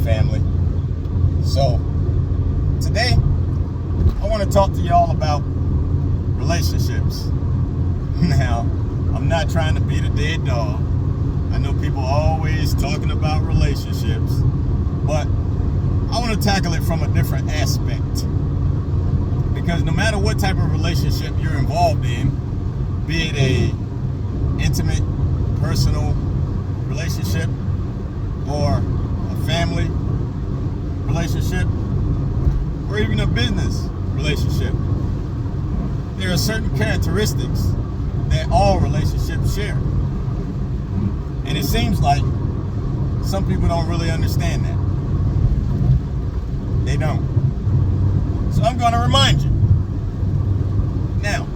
family. So today I want to talk to y'all about relationships. Now, I'm not trying to beat a dead dog. I know people are always talking about relationships, but I want to tackle it from a different aspect. Because no matter what type of relationship you're involved in, be it a intimate, personal relationship or a family relationship or even a business relationship, there are certain characteristics that all relationships share. And it seems like some people don't really understand that. They don't. So I'm going to remind you. Now,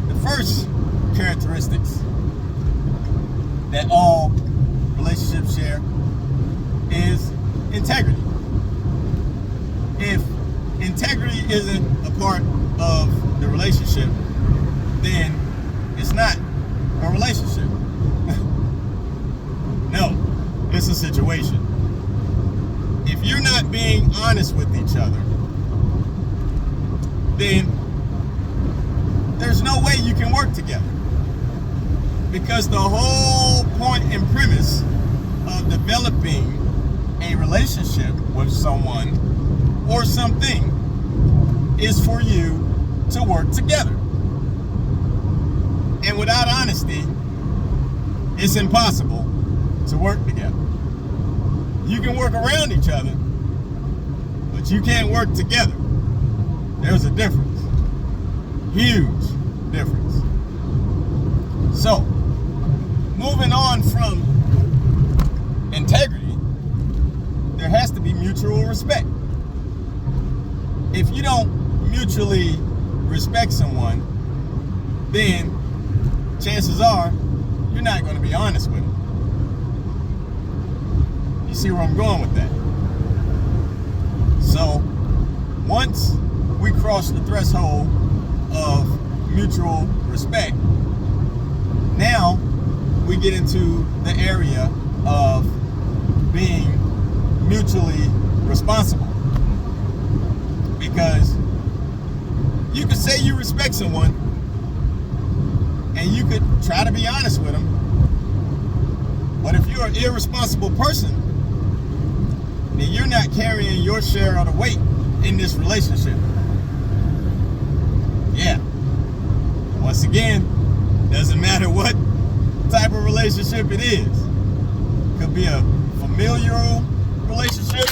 the first characteristics that all relationships share is integrity. If integrity isn't a part of the relationship, then it's not a relationship. No, it's a situation. If you're not being honest with each other, then there's no way you can work together. Because the whole point and premise of developing a relationship with someone or something is for you to work together. And without honesty, it's impossible to work together. You can work around each other, but you can't work together. There's a difference. Huge difference. So, moving on from integrity, there has to be mutual respect. If you don't mutually respect someone, then chances are you're not going to be honest with them. You see where I'm going with that? So, once we cross the threshold of mutual respect, now we get into the area of being mutually responsible. Because you could say you respect someone and you could try to be honest with them, but if you're an irresponsible person, then you're not carrying your share of the weight in this relationship. Yeah. Once again, doesn't matter what type of relationship it is. It could be a familial relationship.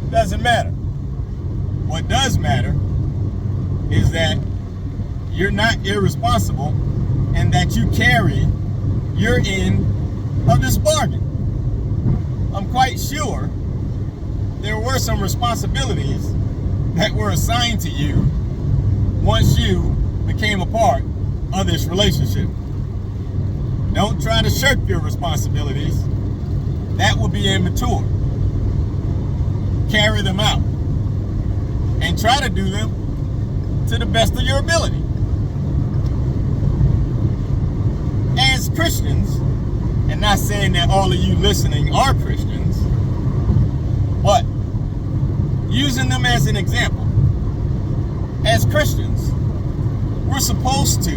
Doesn't matter. What does matter is that you're not irresponsible and that you carry your end of this bargain. I'm quite sure there were some responsibilities that were assigned to you once you became a part of this relationship. Don't try to shirk your responsibilities. That would be immature. Carry them out and try to do them to the best of your ability. As Christians, and not saying that all of you listening are Christians, but using them as an example, as Christians, we're supposed to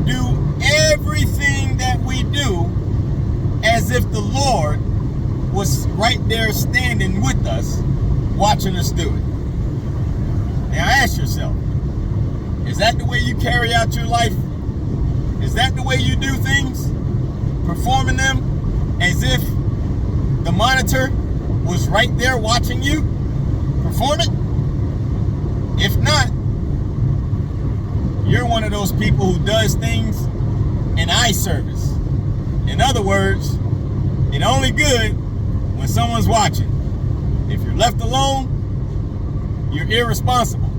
do everything that we do as if the Lord was right there standing with us, watching us do it. Now ask yourself, is that the way you carry out your life? Is that the way you do things? Performing them as if the monitor was right there watching you perform it? If not, you're one of those people who does things in eye service. In other words, it's only good when someone's watching. If you're left alone, you're irresponsible.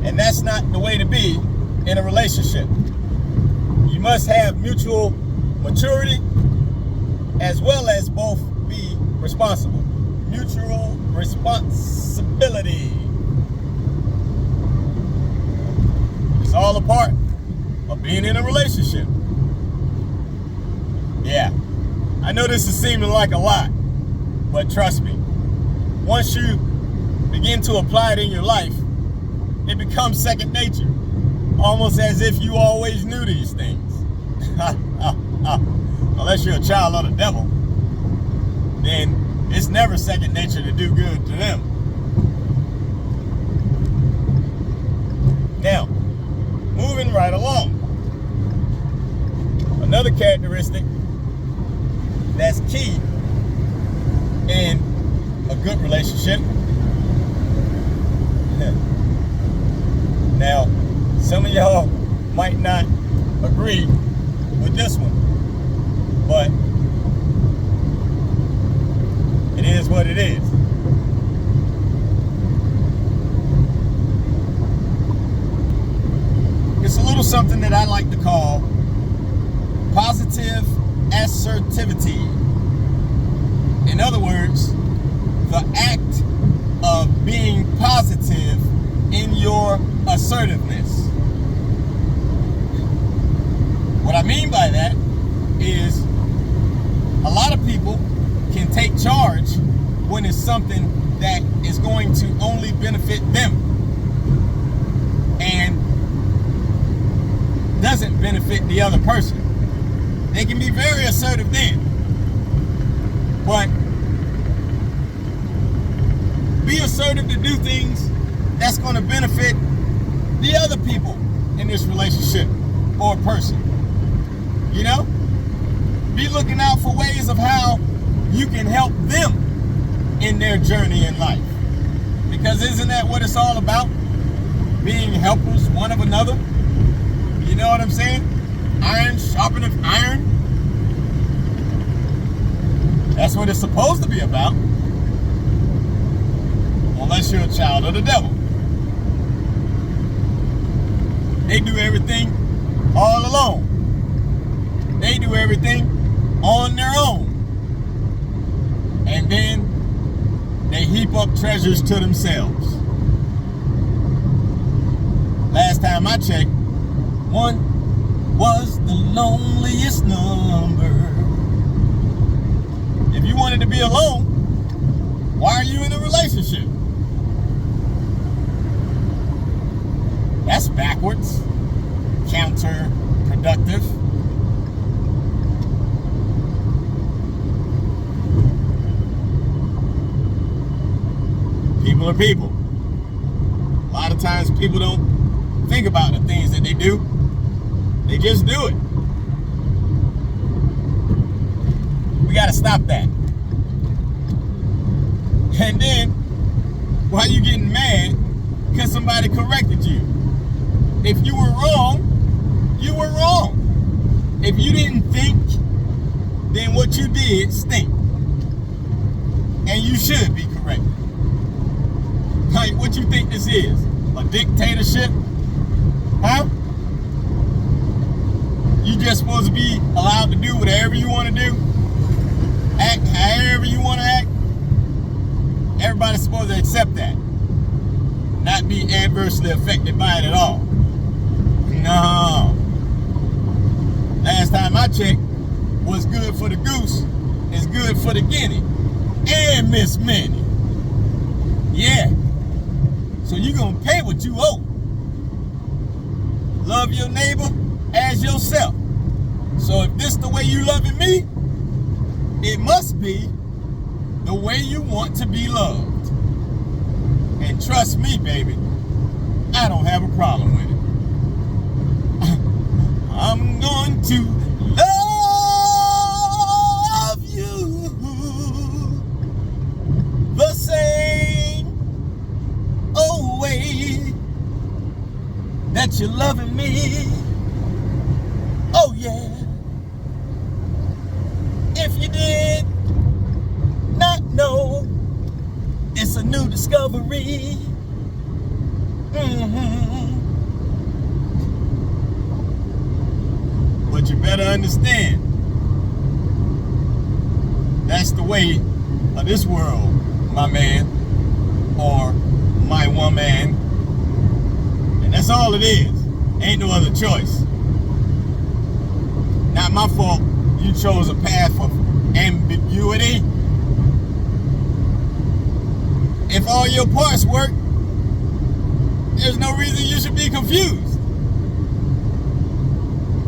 And that's not the way to be in a relationship. You must have mutual maturity as well as both be responsible. Mutual responsibility. It's all a part of being in a relationship. Yeah, I know this is seeming like a lot, but trust me, once you begin to apply it in your life, it becomes second nature, almost as if you always knew these things. Unless you're a child of the devil, then it's never second nature to do good to them. Now, moving right along, another characteristic that's key in a good relationship. Now, some of y'all might not agree with this one, but it is what it is. It's a little something that I like to call positive assertivity. In other words, the act of being positive in your assertiveness. What I mean by that is a lot of people can take charge when it's something that is going to only benefit them and doesn't benefit the other person. They can be very assertive then, but be assertive to do things that's going to benefit the other people in this relationship or person. You know? Be looking out for ways of how you can help them in their journey in life. Because isn't that what it's all about? Being helpers one of another. You know what I'm saying? Iron sharpeneth iron. That's what it's supposed to be about. Unless you're a child of the devil. They do everything all alone. They do everything on their own. And then they heap up treasures to themselves. Last time I checked, one was the loneliest number. If you wanted to be alone, why are you in a relationship? That's backwards, counterproductive. People are people. A lot of times people don't think about the things that they do. They just do it. We got to stop that. And then, why are you getting mad because somebody corrected you? If you were wrong, you were wrong. If you didn't think, then what you did stink. And you should be corrected. Like, what you think this is? A dictatorship? Huh? You just supposed to be allowed to do whatever you want to do? Act however you want to act? Everybody's supposed to accept that. Not be adversely affected by it at all. No. Last time I checked, what's good for the goose is good for the guinea. And Miss Minnie. Yeah. So you're going to pay what you owe. Love your neighbor as yourself. So if this the way you loving me, it must be the way you want to be loved. And trust me, baby, I don't have a problem with it. I'm going to love you the same old way that you're loving me. Oh yeah. If you did not know, it's a new discovery. But you better understand, that's the way of this world, my man, or my woman. And that's all it is. Ain't no other choice. not my fault you chose a path of ambiguity. If all your parts work, there's no reason you should be confused.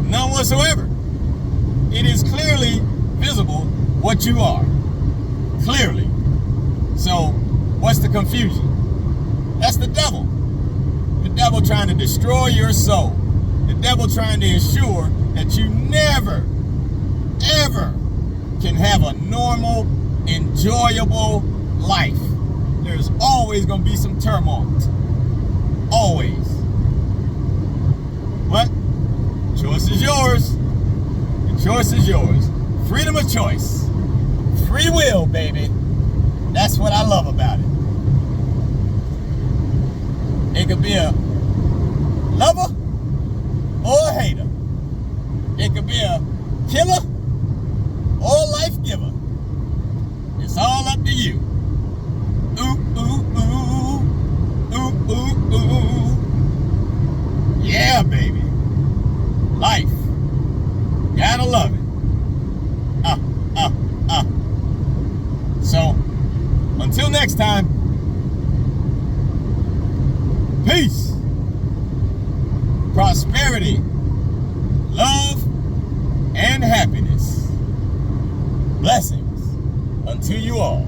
None whatsoever. It is clearly visible what you are. Clearly. So, what's the confusion? That's the devil. The devil trying to destroy your soul. The devil trying to ensure that you never, ever can have a normal, enjoyable life. There's always going to be some turmoil. Always. But choice is yours. The choice is yours. Freedom of choice. Free will, baby. That's what I love about it. It could be a lover or a hater. It could be a killer or a life giver. It's all up to you. Ooh, ooh, ooh. Ooh, ooh, ooh. Yeah, baby. Life. Gotta love it. So, until next time, peace, prosperity, love, and happiness. Blessings unto you all.